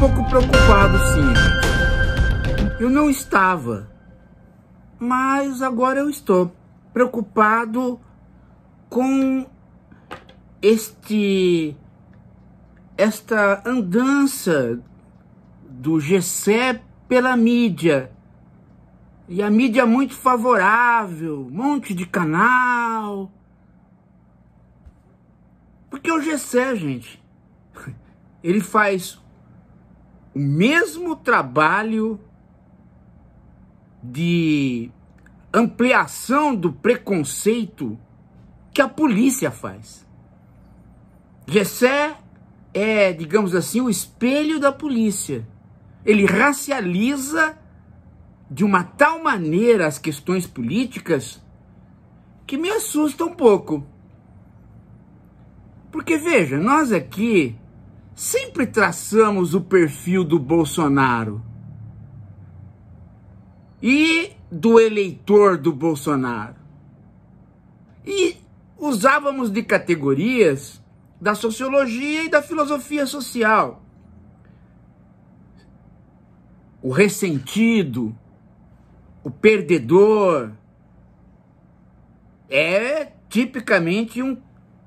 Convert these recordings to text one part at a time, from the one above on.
pouco preocupado, sim. Eu não estava, mas agora eu estou preocupado com esta andança do Gessé pela mídia. E a mídia é muito favorável, um monte de canal. Porque o Gessé, gente, ele faz o mesmo trabalho de ampliação do preconceito que a polícia faz. Gessé é, digamos assim, o espelho da polícia. Ele racializa de uma tal maneira as questões políticas que me assusta um pouco. Porque, veja, nós aqui sempre traçamos o perfil do Bolsonaro e do eleitor do Bolsonaro. E usávamos de categorias da sociologia e da filosofia social. O ressentido, o perdedor, é tipicamente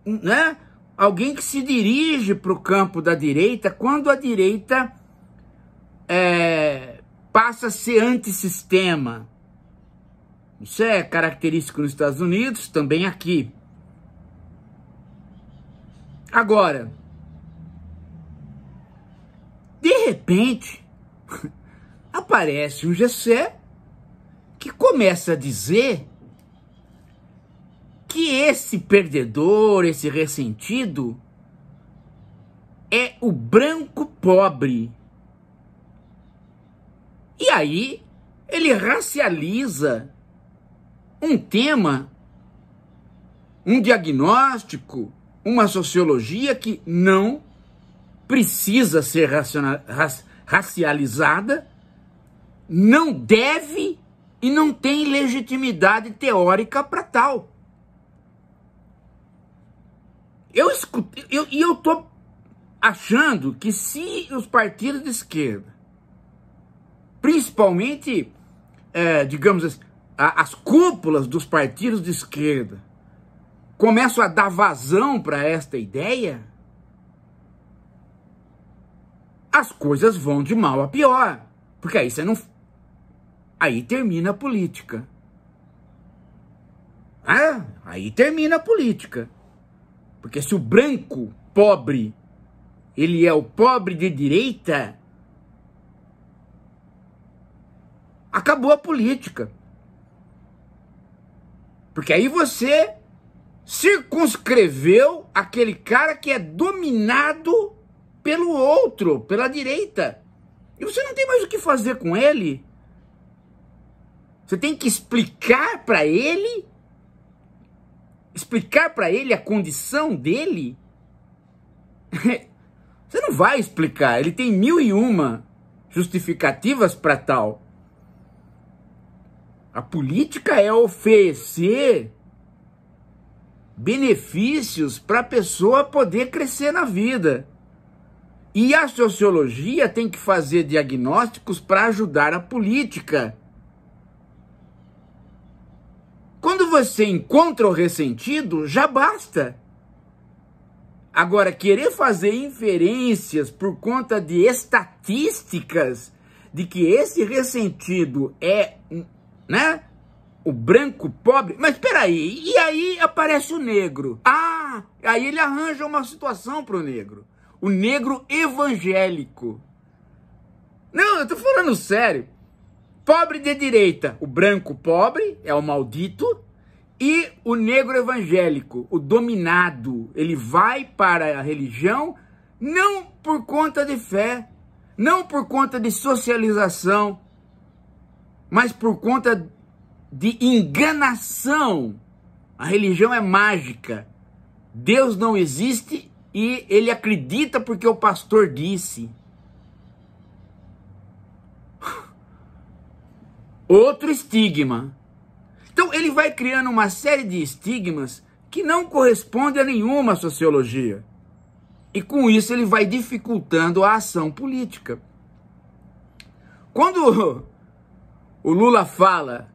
né? Alguém que se dirige para o campo da direita quando a direita passa a ser antissistema. Isso é característico nos Estados Unidos, também aqui. Agora, de repente, aparece um Gessé que começa a dizer que esse perdedor, esse ressentido, é o branco pobre. E aí ele racializa um tema, um diagnóstico, uma sociologia que não precisa ser racializada, não deve e não tem legitimidade teórica para tal. Eu estou achando que se os partidos de esquerda, principalmente, digamos assim, as cúpulas dos partidos de esquerda, começam a dar vazão para esta ideia, as coisas vão de mal a pior. Porque aí aí termina a política. Aí termina a política. Porque se o branco pobre, ele é o pobre de direita, acabou a política. Porque aí você circunscreveu aquele cara que é dominado pelo outro, pela direita. E você não tem mais o que fazer com ele. Você tem que explicar para ele a condição dele. Você não vai explicar, ele tem 1001 justificativas para tal. A política é oferecer benefícios para a pessoa poder crescer na vida. E a sociologia tem que fazer diagnósticos para ajudar a política. Quando você encontra o ressentido, já basta. Agora, querer fazer inferências por conta de estatísticas de que esse ressentido é, né, o branco pobre... Mas espera aí, e aí aparece o negro. Aí ele arranja uma situação para o negro. O negro evangélico. Não, eu tô falando sério. Pobre de direita, o branco pobre é o maldito, e o negro evangélico, o dominado, ele vai para a religião não por conta de fé, não por conta de socialização, mas por conta de enganação. A religião é mágica. Deus não existe e ele acredita porque o pastor disse. Outro estigma. Então ele vai criando uma série de estigmas que não correspondem a nenhuma sociologia. E com isso ele vai dificultando a ação política. Quando o Lula fala,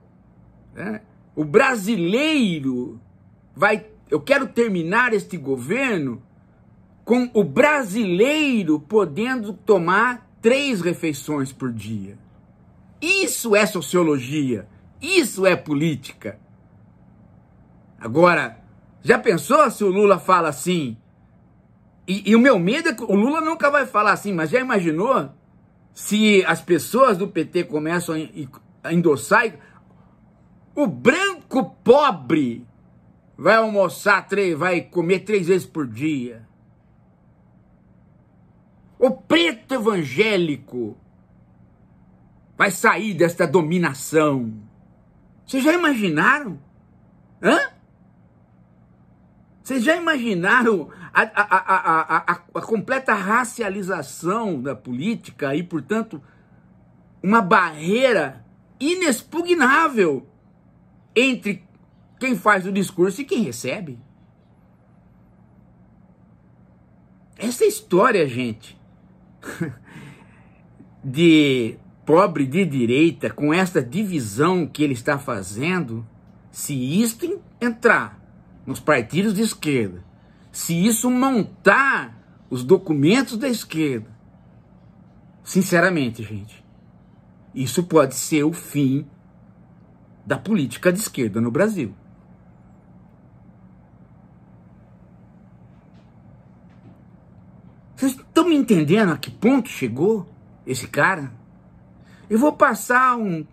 né, o brasileiro eu quero terminar este governo com o brasileiro podendo tomar 3 refeições por dia. Isso é sociologia, isso é política. Agora, já pensou se o Lula fala assim? E o meu medo é que o Lula nunca vai falar assim, mas já imaginou se as pessoas do PT começam a endossar? O branco pobre vai almoçar, vai comer 3 vezes por dia. O preto evangélico vai sair desta dominação. Vocês já imaginaram? Hã? Vocês já imaginaram a completa racialização da política e, portanto, uma barreira inexpugnável entre quem faz o discurso e quem recebe? Essa história, gente, de pobre de direita, com essa divisão que ele está fazendo, se isto entrar nos partidos de esquerda, se isso montar os documentos da esquerda, sinceramente, gente, isso pode ser o fim da política de esquerda no Brasil. Vocês estão me entendendo a que ponto chegou esse cara? Eu vou passar um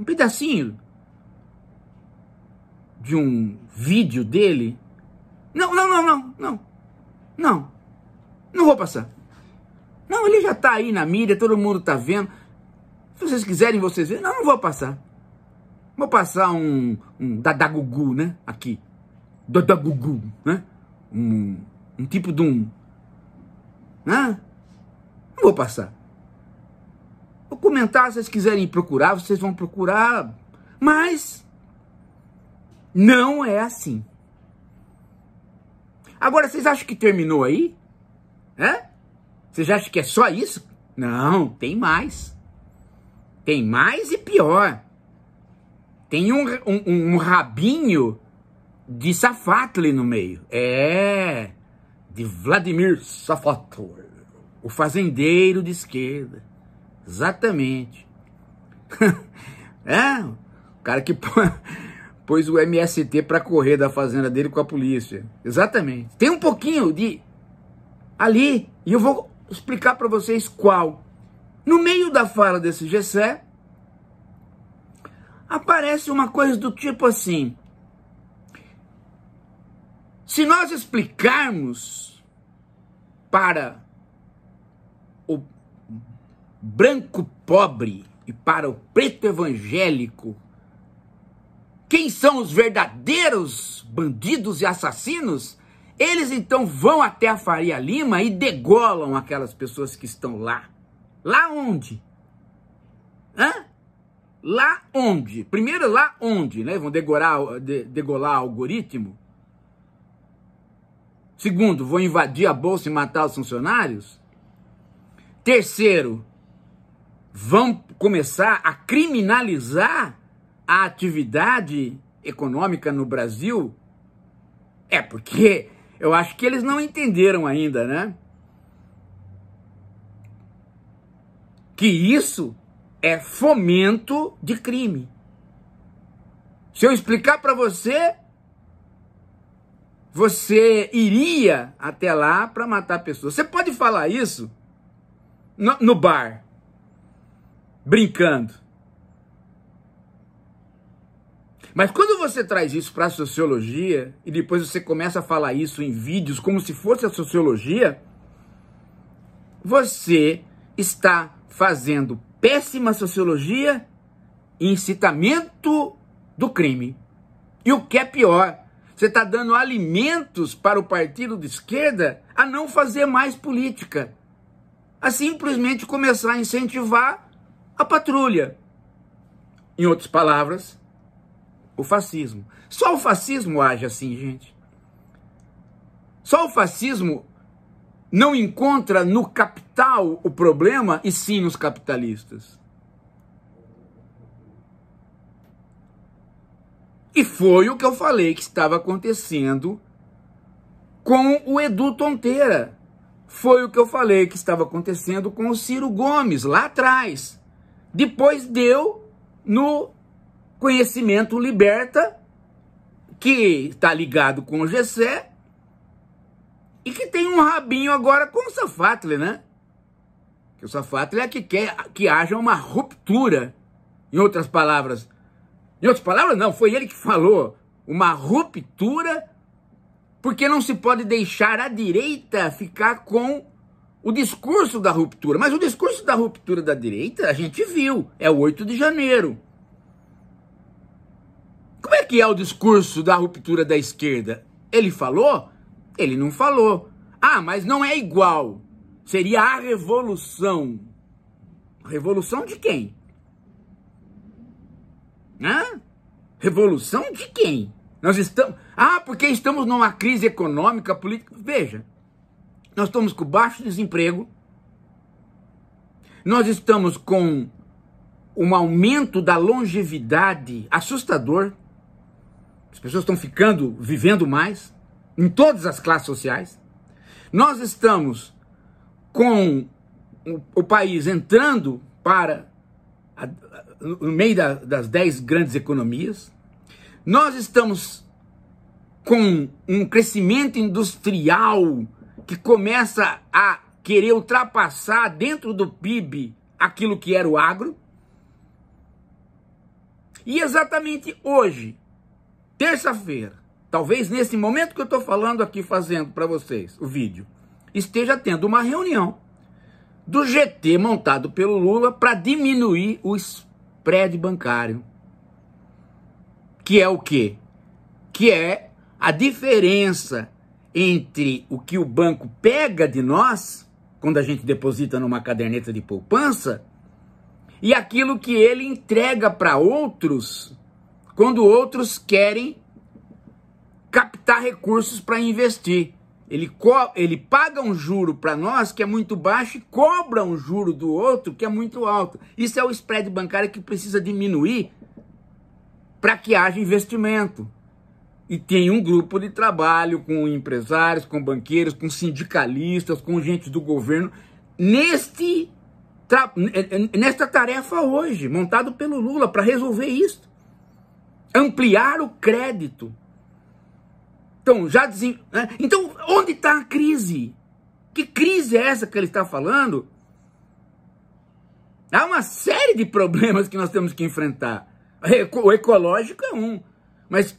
pedacinho de um vídeo dele. Não vou passar. Não, ele já tá aí na mídia, todo mundo tá vendo. Se vocês quiserem, vocês verem. Não vou passar. Vou passar um Dadagugu, né? Aqui. Dadagugu, né? Um tipo de um... Não vou passar. Vou comentar, se vocês quiserem procurar, vocês vão procurar. Mas não é assim. Agora, vocês acham que terminou aí? Vocês acham que é só isso? Não, tem mais. Tem mais e pior. Tem um rabinho de Safatli no meio. De Vladimir Safatli, o fazendeiro de esquerda. Exatamente. O cara que pôs o MST para correr da fazenda dele com a polícia. Exatamente. Tem um pouquinho de ali, e eu vou explicar para vocês qual. No meio da fala desse Gessé, aparece uma coisa do tipo assim: se nós explicarmos para o branco pobre e para o preto evangélico quem são os verdadeiros bandidos e assassinos, eles então vão até a Faria Lima e degolam aquelas pessoas que estão lá. Lá onde? Lá onde? Primeiro, lá onde, né? Vão degolar algoritmo. Segundo, vão invadir a bolsa e matar os funcionários. Terceiro, vão começar a criminalizar a atividade econômica no Brasil. Porque eu acho que eles não entenderam ainda, né? Que isso é fomento de crime. Se eu explicar para você, você iria até lá para matar pessoas. Você pode falar isso no bar, brincando. Mas quando você traz isso para a sociologia, e depois você começa a falar isso em vídeos como se fosse a sociologia, você está fazendo péssima sociologia e incitamento do crime. E o que é pior, você está dando alimentos para o partido de esquerda a não fazer mais política, a simplesmente começar a incentivar a patrulha. Em outras palavras, o fascismo. Só o fascismo age assim, gente. Só o fascismo não encontra no capital o problema, e sim nos capitalistas. E foi o que eu falei que estava acontecendo com o Edu Tonteira. Foi o que eu falei que estava acontecendo com o Ciro Gomes, lá atrás. Depois deu no Conhecimento Liberta, que está ligado com o Gessé, e que tem um rabinho agora com o Safatli, né? Que o Safatli é que quer que haja uma ruptura. Em outras palavras não, foi ele que falou, uma ruptura, porque não se pode deixar a direita ficar com o discurso da ruptura. Mas o discurso da ruptura da direita, a gente viu, é o 8 de janeiro. Como é que é o discurso da ruptura da esquerda? Ele falou? Ele não falou. Ah, mas não é igual. Seria a revolução. A revolução de quem? Hã? Revolução de quem? Nós estamos... Ah, porque estamos numa crise econômica, política. Veja, nós estamos com baixo desemprego. Nós estamos com um aumento da longevidade assustador. As pessoas estão vivendo mais, em todas as classes sociais. Nós estamos com o país entrando no meio das 10 grandes economias. Nós estamos com um crescimento industrial que começa a querer ultrapassar dentro do PIB aquilo que era o agro. E exatamente hoje, terça-feira, talvez nesse momento que eu estou falando aqui, fazendo para vocês o vídeo, esteja tendo uma reunião do GT montado pelo Lula para diminuir o spread bancário. Que é o quê? Que é a diferença entre o que o banco pega de nós, quando a gente deposita numa caderneta de poupança, e aquilo que ele entrega para outros, quando outros querem captar recursos para investir. Ele paga um juro para nós que é muito baixo e cobra um juro do outro que é muito alto. Isso é o spread bancário que precisa diminuir para que haja investimento. E tem um grupo de trabalho com empresários, com banqueiros, com sindicalistas, com gente do governo, nesta tarefa hoje, montado pelo Lula, para resolver isso. Ampliar o crédito. Então, onde está a crise? Que crise é essa que ele está falando? Há uma série de problemas que nós temos que enfrentar. O ecológico é um. Mas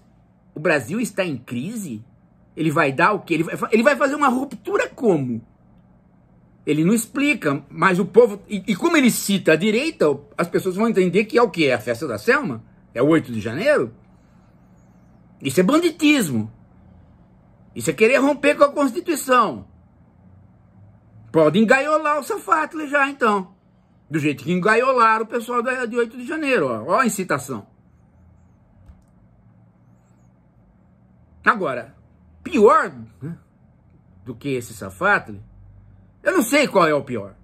o Brasil está em crise? Ele vai dar o quê? Ele vai fazer uma ruptura como? Ele não explica, mas o povo... E como ele cita a direita, as pessoas vão entender que é o quê? É a festa da Selma? É o 8 de janeiro? Isso é banditismo. Isso é querer romper com a Constituição. Pode engaiolar o Safatli já, então. Do jeito que engaiolaram o pessoal de 8 de janeiro. Ó a incitação. Agora, pior, né, do que esse Safatli, eu não sei qual é o pior.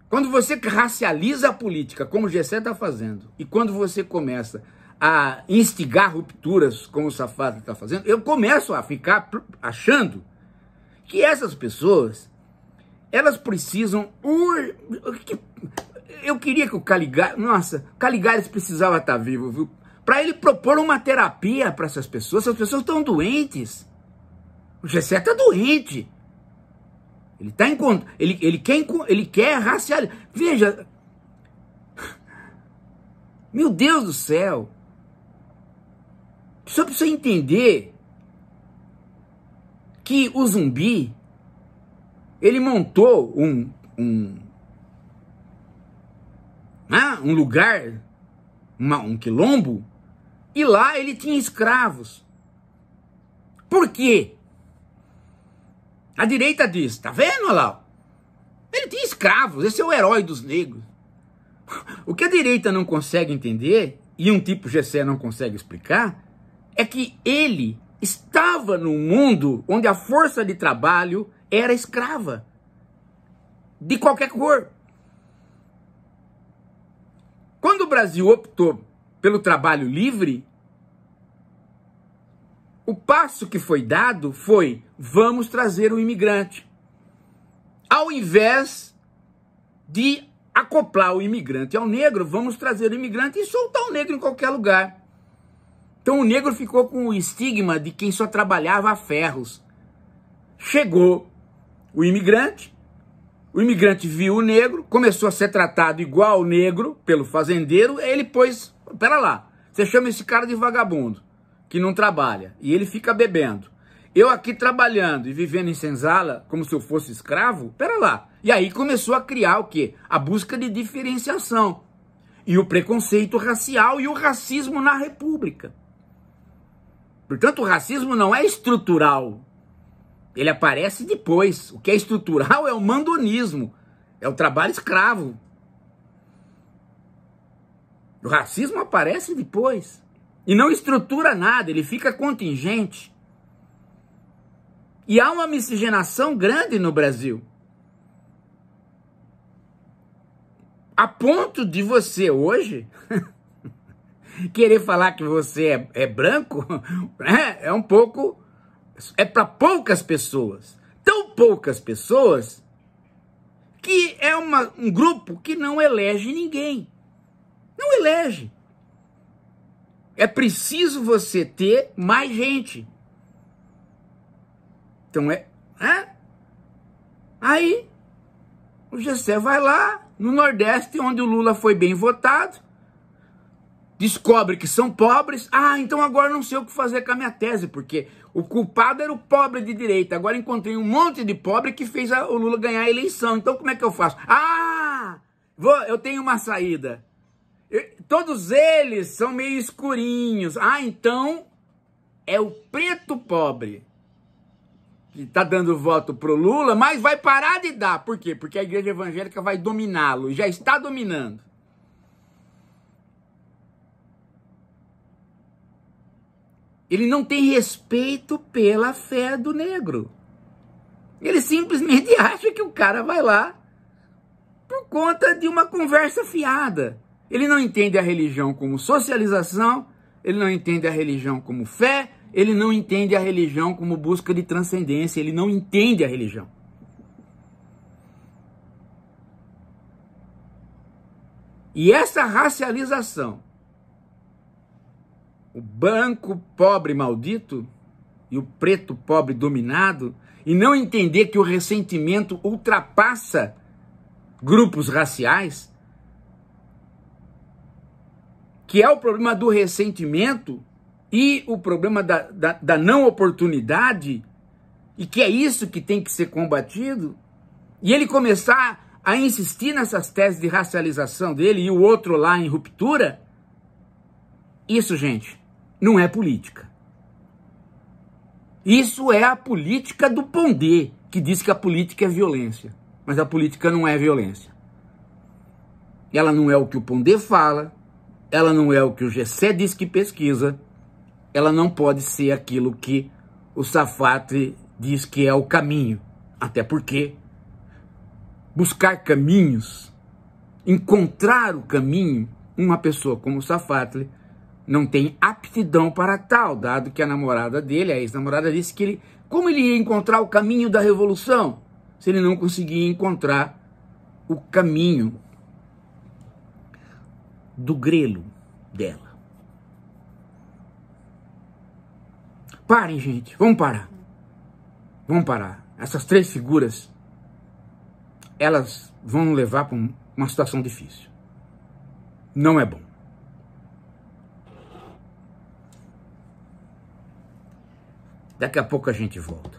Quando você racializa a política, como o Gessé está fazendo, e quando você começa a instigar rupturas, como o Safatli está fazendo, eu começo a ficar achando que essas pessoas, elas precisam... Eu queria que o Caligares... Nossa, Caligares precisava estar vivo, viu? Para ele propor uma terapia para essas pessoas estão doentes. O Gessé está doente. Ele quer racializar. Veja, meu Deus do céu. Só precisa entender que o Zumbi, ele montou um lugar, um quilombo, e lá ele tinha escravos. Por quê? A direita diz, tá vendo, olha lá? Ele tinha escravos, esse é o herói dos negros. O que a direita não consegue entender, e um tipo Gessé não consegue explicar, é que ele estava num mundo onde a força de trabalho era escrava, de qualquer cor. Quando o Brasil optou pelo trabalho livre, o passo que foi dado foi: vamos trazer o imigrante. Ao invés de acoplar o imigrante ao negro, vamos trazer o imigrante e soltar o negro em qualquer lugar. Então o negro ficou com o estigma de quem só trabalhava a ferros. Chegou o imigrante viu o negro, começou a ser tratado igual o negro pelo fazendeiro, ele pôs: pera lá, você chama esse cara de vagabundo, que não trabalha, e ele fica bebendo. Eu aqui trabalhando e vivendo em senzala, como se eu fosse escravo, pera lá. E aí começou a criar o quê? A busca de diferenciação. E o preconceito racial e o racismo na República. Portanto, o racismo não é estrutural. Ele aparece depois. O que é estrutural é o mandonismo, é o trabalho escravo. O racismo aparece depois. E não estrutura nada, ele fica contingente. E há uma miscigenação grande no Brasil. A ponto de você hoje querer falar que você é branco, é um pouco... É para poucas pessoas. Tão poucas pessoas que é um grupo que não elege ninguém. Não elege. É preciso você ter mais gente. Então aí o Gessé vai lá no Nordeste, onde o Lula foi bem votado, descobre que são pobres. Então agora não sei o que fazer com a minha tese, porque o culpado era o pobre de direita. Agora encontrei um monte de pobre que fez o Lula ganhar a eleição. Então como é que eu faço? Eu tenho uma saída. Todos eles são meio escurinhos. Então é o preto pobre que está dando voto pro Lula, mas vai parar de dar. Por quê? Porque a igreja evangélica vai dominá-lo, e já está dominando. Ele não tem respeito pela fé do negro. Ele simplesmente acha que o cara vai lá por conta de uma conversa fiada. Ele não entende a religião como socialização, ele não entende a religião como fé, ele não entende a religião como busca de transcendência, ele não entende a religião. E essa racialização, o branco pobre maldito e o preto pobre dominado, e não entender que o ressentimento ultrapassa grupos raciais, que é o problema do ressentimento e o problema da não oportunidade, e que é isso que tem que ser combatido, e ele começar a insistir nessas teses de racialização dele e o outro lá em ruptura, isso, gente, não é política. Isso é a política do Pondé, que diz que a política é violência. Mas a política não é violência. Ela não é o que o Pondé fala, ela não é o que o Gessé diz que pesquisa, ela não pode ser aquilo que o Safatli diz que é o caminho. Até porque buscar caminhos, encontrar o caminho, uma pessoa como o Safatli não tem aptidão para tal, dado que a namorada dele, a ex-namorada, disse que como ele ia encontrar o caminho da revolução, se ele não conseguia encontrar o caminho do grelo dela. Parem, gente, vamos parar. Vamos parar. Essas três figuras, elas vão levar para uma situação difícil. Não é bom. Daqui a pouco a gente volta.